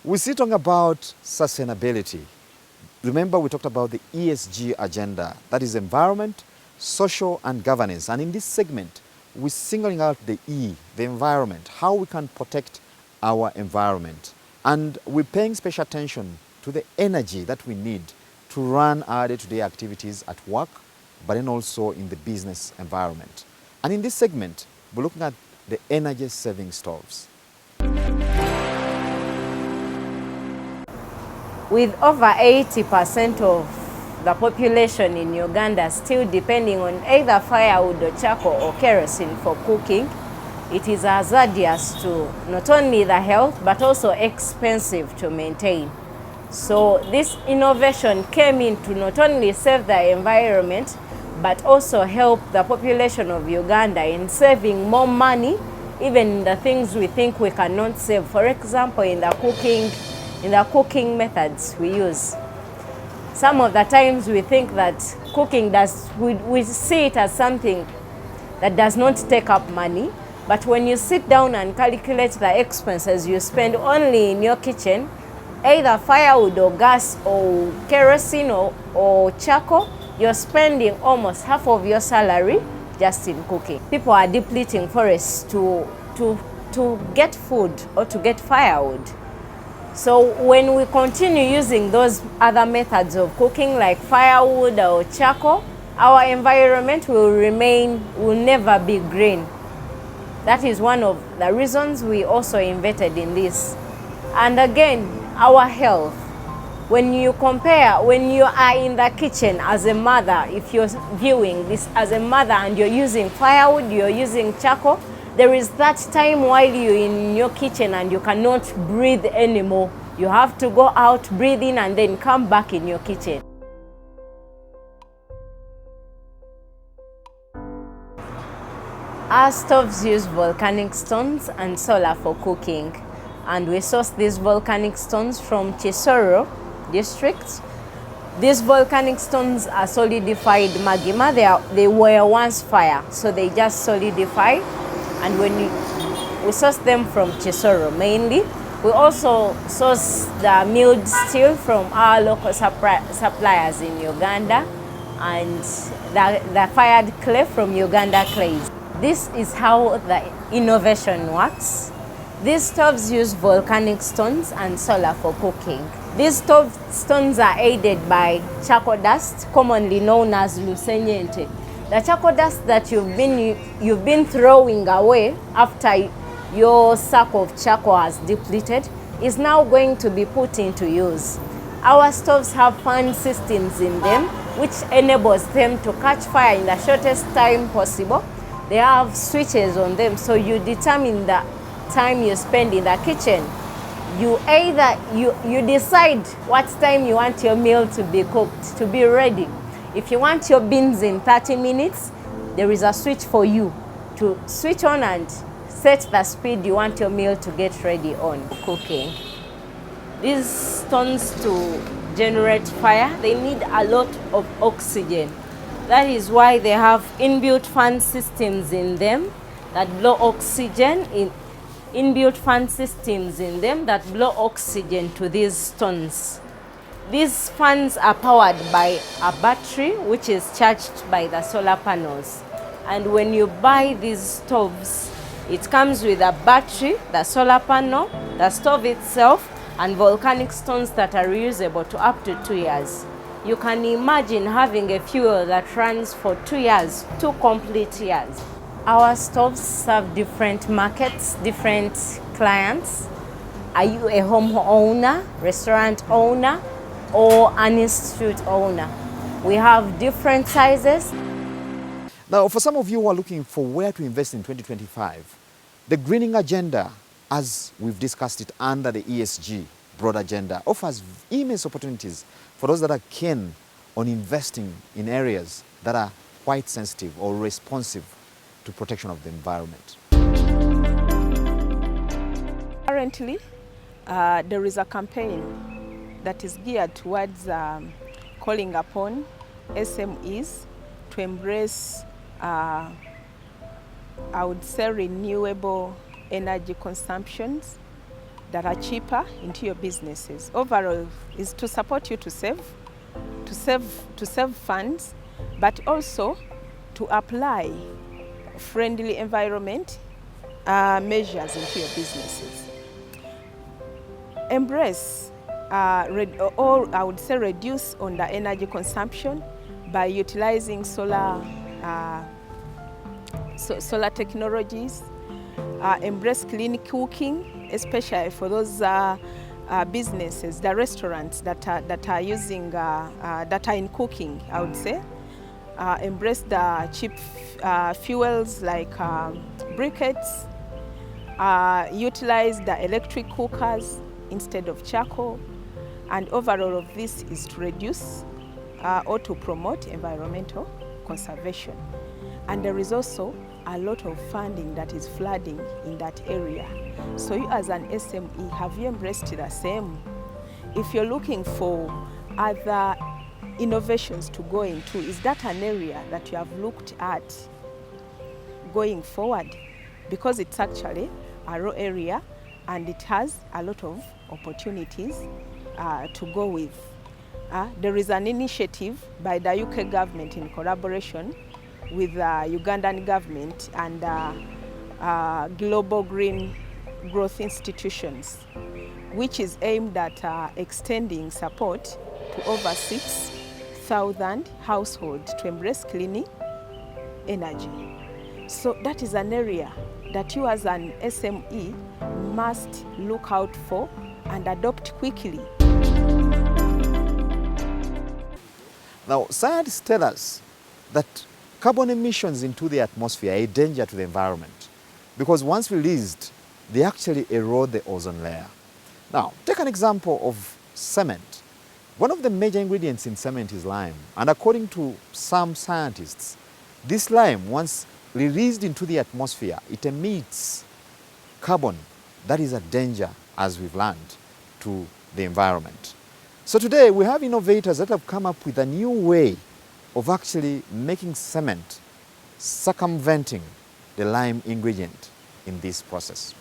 We're still talking about sustainability. Remember, we talked about the ESG agenda, that is environment, social and governance. And in this segment, we're singling out the E, the environment, how we can protect our environment. And we're paying special attention to the energy that we need to run our day-to-day activities at work, but then also in the business environment. And in this segment, we're looking at the energy-saving stoves. With over 80% of the population in Uganda still depending on either firewood or charcoal or kerosene for cooking, it is hazardous to not only the health but also expensive to maintain. So this innovation came in to not only save the environment but also help the population of Uganda in saving more money, even in the things we think we cannot save. For example, in the cooking methods we use. Some of the times we think that cooking we see it as something that does not take up money, but when you sit down and calculate the expenses you spend only in your kitchen, either firewood or gas or kerosene or charcoal, you're spending almost half of your salary just in cooking. People are depleting forests to get food or to get firewood. So when we continue using those other methods of cooking like firewood or charcoal, our environment will never be green. That is one of the reasons we also invested in this. And again, our health. When you are in the kitchen as a mother, if you're viewing this as a mother and you're using firewood, you're using charcoal, there is that time while you're in your kitchen and you cannot breathe anymore. You have to go out, breathe in, and then come back in your kitchen. Our stoves use volcanic stones and solar for cooking. And we source these volcanic stones from Chisoro district. These volcanic stones are solidified magma. They were once fire, so they just solidify. And when we source them from Chisoro mainly, we also source the milled steel from our local suppliers in Uganda and the fired clay from Uganda Clays. This is how the innovation works. These stoves use volcanic stones and solar for cooking. These stones are aided by charcoal dust, commonly known as lusenyente. The charcoal dust that you've been throwing away after your sack of charcoal has depleted is now going to be put into use. Our stoves have fan systems in them, which enables them to catch fire in the shortest time possible. They have switches on them, so you determine the time you spend in the kitchen. You decide what time you want your meal to be cooked, to be ready. If you want your beans in 30 minutes, there is a switch for you to switch on and set the speed you want your meal to get ready on cooking. These stones, to generate fire, they need a lot of oxygen. That is why they have inbuilt fan systems in them that blow oxygen inbuilt fan systems in them that blow oxygen to these stones. These fans are powered by a battery which is charged by the solar panels. And when you buy these stoves, it comes with a battery, the solar panel, the stove itself, and volcanic stones that are reusable to up to 2 years. You can imagine having a fuel that runs for 2 years, 2 complete years. Our stoves serve different markets, different clients. Are you a home owner, restaurant owner, or an institute owner? We have different sizes. Now, for some of you who are looking for where to invest in 2025, the greening agenda, as we've discussed it under the ESG broad agenda, offers immense opportunities for those that are keen on investing in areas that are quite sensitive or responsive to protection of the environment. Currently, there is a campaign that is geared towards calling upon SMEs to embrace, I would say, renewable energy consumptions that are cheaper into your businesses. Overall is to support you to save funds, but also to apply friendly environment measures into your businesses. Embrace or I would say reduce on the energy consumption by utilizing solar technologies. Embrace clean cooking, especially for those businesses, the restaurants that are using that are in cooking, I would say. Embrace the cheap fuels like briquettes. Utilize the electric cookers instead of charcoal. And overall of this is to reduce or to promote environmental conservation. And there is also a lot of funding that is flooding in that area. So you as an SME, have you embraced the same? If you're looking for other innovations to go into, is that an area that you have looked at going forward? Because it's actually a raw area and it has a lot of opportunities to go with. There is an initiative by the UK government in collaboration with the Ugandan government and global green growth institutions, which is aimed at extending support to over 6,000 households to embrace clean energy. So that is an area that you as an SME must look out for and adopt quickly. Now, scientists tell us that carbon emissions into the atmosphere are a danger to the environment because once released, they actually erode the ozone layer. Now, take an example of cement. One of the major ingredients in cement is lime, and according to some scientists, this lime, once released into the atmosphere, it emits carbon that is a danger, as we've learned, to the environment. So today we have innovators that have come up with a new way of actually making cement circumventing the lime ingredient in this process.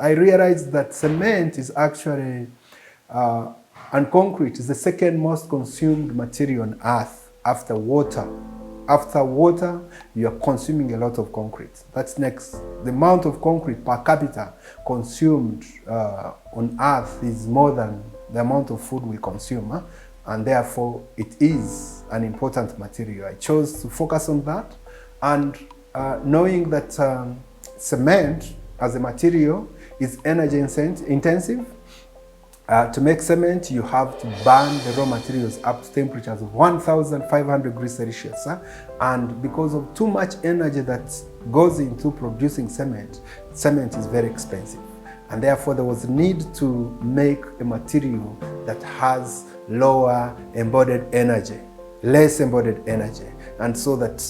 I realized that cement is actually, and concrete is the second most consumed material on earth after water. After water, you are consuming a lot of concrete. That's next. The amount of concrete per capita consumed on earth is more than the amount of food we consume, and therefore it is an important material. I chose to focus on that, and knowing that cement as a material is energy intensive. To make cement, you have to burn the raw materials up to temperatures of 1,500 degrees Celsius. And because of too much energy that goes into producing cement, cement is very expensive. And therefore there was a need to make a material that has lower embodied energy, less embodied energy, and so that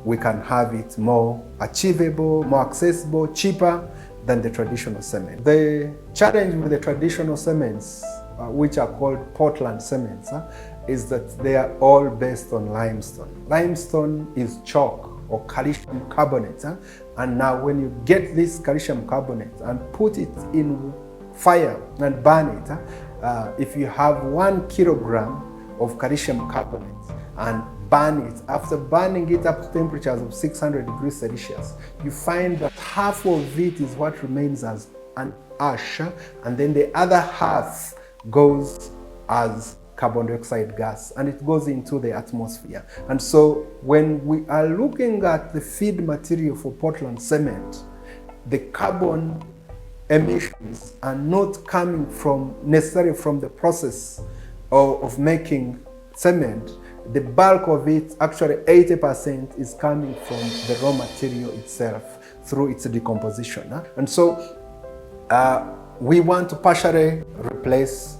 we can have it more achievable, more accessible, cheaper than the traditional cement. The challenge with the traditional cements, which are called Portland cements, is that they are all based on limestone. Limestone is chalk or calcium carbonate, and now when you get this calcium carbonate and put it in fire and burn it, if you have 1 kilogram of calcium carbonate and burn it, after burning it up to temperatures of 600 degrees Celsius, you find that half of it is what remains as an ash, and then the other half goes as carbon dioxide gas, and it goes into the atmosphere. And so when we are looking at the feed material for Portland cement, the carbon emissions are not coming from necessarily from the process of making cement. The bulk of it, actually 80%, is coming from the raw material itself through its decomposition. And so we want to partially replace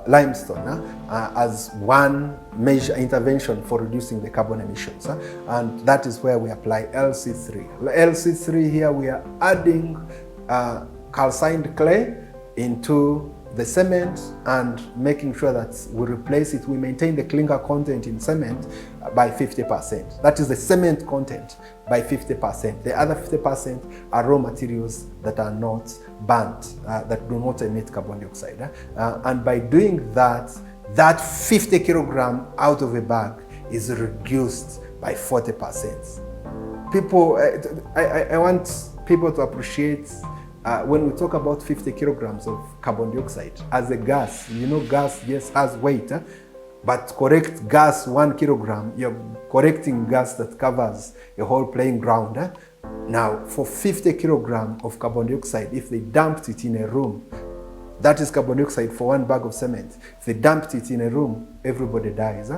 limestone as one major intervention for reducing the carbon emissions. And that is where we apply LC3. LC3 here, we are adding calcined clay into the cement and making sure that we replace it, we maintain the clinker content in cement by 50%. That is the cement content by 50%. The other 50% are raw materials that are not burnt, that do not emit carbon dioxide. And by doing that, that 50 kilogram out of a bag is reduced by 40%. People, I want people to appreciate when we talk about 50 kilograms of carbon dioxide as a gas. You know, gas, yes, has weight, but correct gas 1 kilogram, you're correcting gas that covers a whole playing ground. Now, for 50 kilograms of carbon dioxide, if they dumped it in a room, that is carbon dioxide for 1 bag of cement. If they dumped it in a room, everybody dies.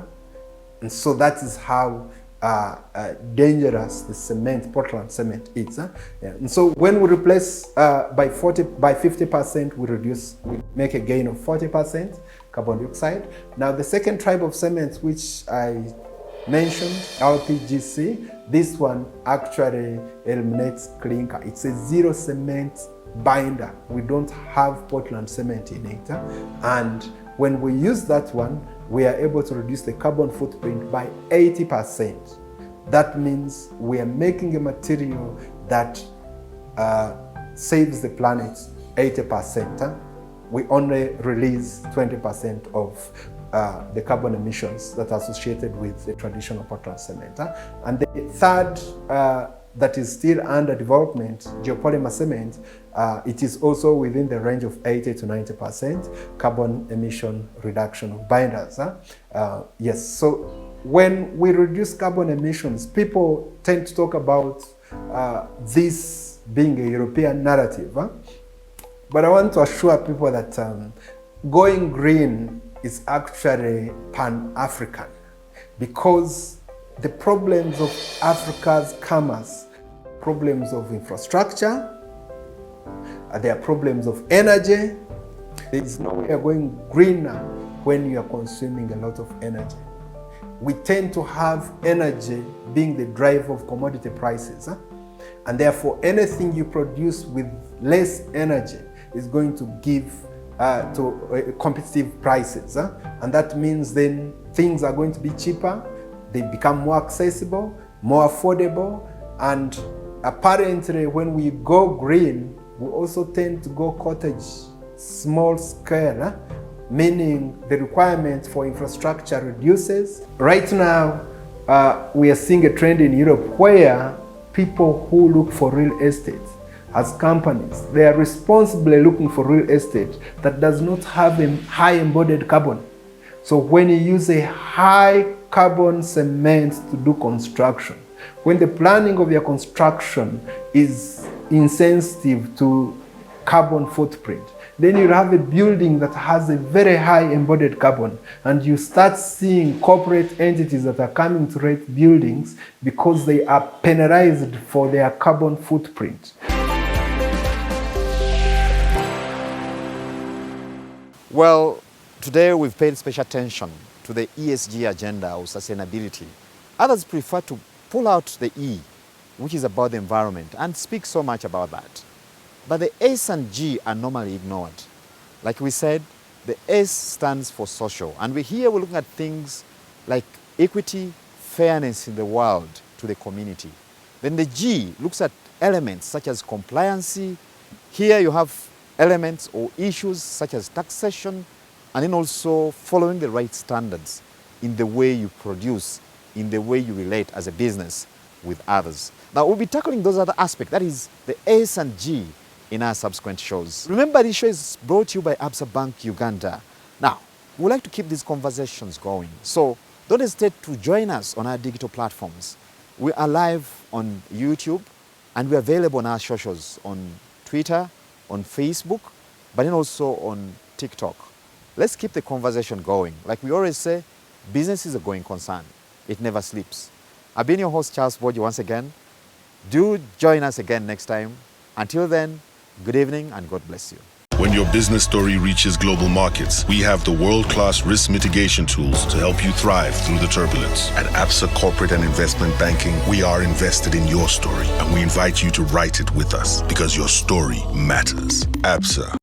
And so that is how dangerous the cement, Portland cement is. Yeah. And so when we replace by 50%, we make a gain of 40% carbon dioxide. Now the second type of cement which I mentioned, LPGC, this one actually eliminates clinker. It's a zero cement binder. We don't have Portland cement in it. And when we use that one, we are able to reduce the carbon footprint by 80%. That means we are making a material that saves the planet 80%. We only release 20% of the carbon emissions that are associated with the traditional Portland cement. And the third that is still under development, geopolymer cement, it is also within the range of 80 to 90% carbon emission reduction of binders. Yes, so when we reduce carbon emissions, people tend to talk about this being a European narrative. But I want to assure people that going green is actually Pan-African, because the problems of Africa's commerce, problems of infrastructure, there are problems of energy. There is no way you're going greener when you are consuming a lot of energy. We tend to have energy being the driver of commodity prices. And therefore, anything you produce with less energy is going to give to competitive prices. And that means then things are going to be cheaper, they become more accessible, more affordable, and apparently when we go green, we also tend to go cottage, small scale, meaning the requirement for infrastructure reduces. Right now, we are seeing a trend in Europe where people who look for real estate as companies, they are responsibly looking for real estate that does not have a high embodied carbon. So when you use a high carbon cement to do construction, when the planning of your construction is insensitive to carbon footprint, then you'll have a building that has a very high embodied carbon, and you start seeing corporate entities that are coming to rate buildings because they are penalized for their carbon footprint. Well, today we've paid special attention to the ESG agenda or sustainability. Others prefer to pull out the E, which is about the environment, and speak so much about that. But the S and G are normally ignored. Like we said, the S stands for social. And we're looking at things like equity, fairness in the world to the community. Then the G looks at elements such as compliancy. Here you have elements or issues such as taxation, and then also following the right standards in the way you produce, in the way you relate as a business with others. Now we'll be tackling those other aspects, that is the S and G, in our subsequent shows. Remember, this show is brought to you by Absa Bank Uganda. Now, we'd like to keep these conversations going, so don't hesitate to join us on our digital platforms. We are live on YouTube, and we're available on our socials on Twitter, on Facebook, but then also on TikTok. Let's keep the conversation going. Like we always say, business is a going concern. It never sleeps. I've been your host, Charles Boji, once again. Do join us again next time. Until then, good evening and God bless you. When your business story reaches global markets, we have the world-class risk mitigation tools to help you thrive through the turbulence. At Absa Corporate and Investment Banking, we are invested in your story, and we invite you to write it with us because your story matters. Absa.